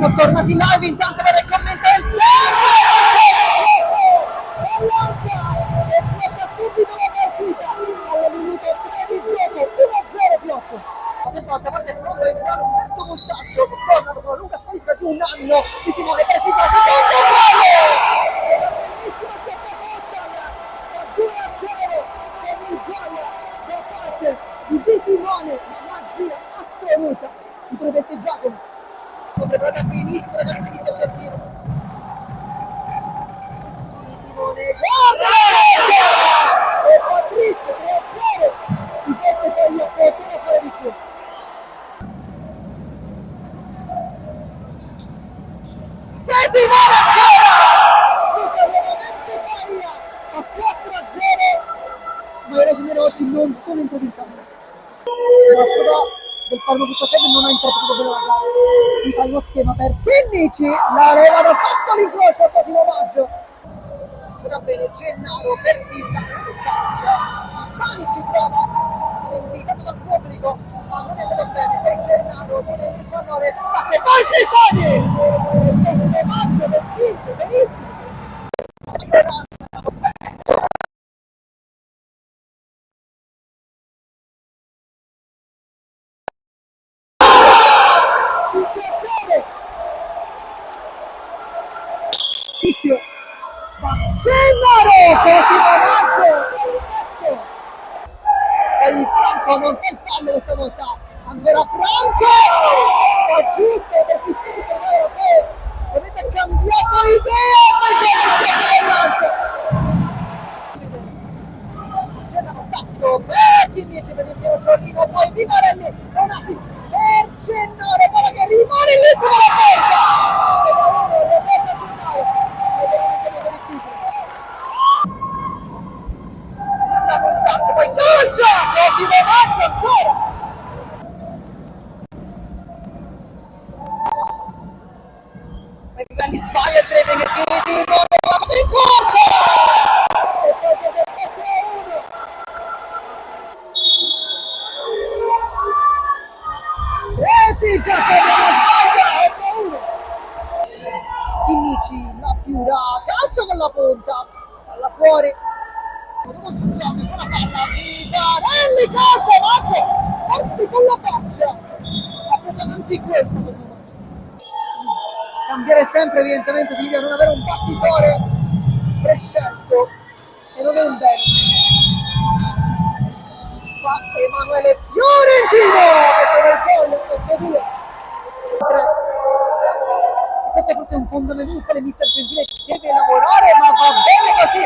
Siamo tornati live intanto per il commento del Lanza esplota subito la partita al minuto 3 di gioco, 1-0 blocco. A parte il pronto entrare un alto voltaggio che torna dopo una lunga squalifica di un anno di Simone Prestigio, la seconda bellissima da 2-0 con il gol da parte di Simone, la magia assoluta di Trepessi Giacomo. Preparata benissimo ragazzi di Mister Certino. Di Simone, guarda la e Patrizio 3-0 di forse poi a poter fare di più. De Simone ancora veramente Maria a 4-0, ma i rosineri oggi non sono entrati in campo. La squadra del Parma Futsal non ha interpretato bene la gara, mi sa uno schema per Chinnici, la leva da sotto l'incrocio a Cosimo Maggio, gioca bene Gennaro per Pisani, si calcia, Pisani ci trova, si è invitato dal pubblico, ma non è andato bene per Gennaro, tiene il pallone, batte poi Pisani, e Cosimo Maggio per spinge, benissimo. Fischio Gennaro, Cosimo Maggio e Franco non fa il fallo questa volta, ancora Franco, ma giusto per Fischio per l'Europeo, avete cambiato idea perché Gennaro tacco per Chinnici per il primo giornino, poi Vivarelli un assist per Gennaro, palla che rimane l'ultimo alla porta, poi calcia, Cosimo Maggio ancora. E Vivalli sbaglia il dribbling e Simone in corto! E poi che del 7-1. Prestigio che sbaglia 8-1. Chinnici, la Fiura, calcio con la punta, palla fuori. Non si gioca, buona palla, Vivarelli, calcia, Maggio, forse con la faccia, ha preso anche questa cosa. Cambiare sempre evidentemente significa non avere un battitore prescelto, e non è un bene. Ma Emanuele Fiorentino, che con il gol, 8-2. E questo forse è un fondamentale sul quale Mister Gentile deve lavorare, ma va bene così.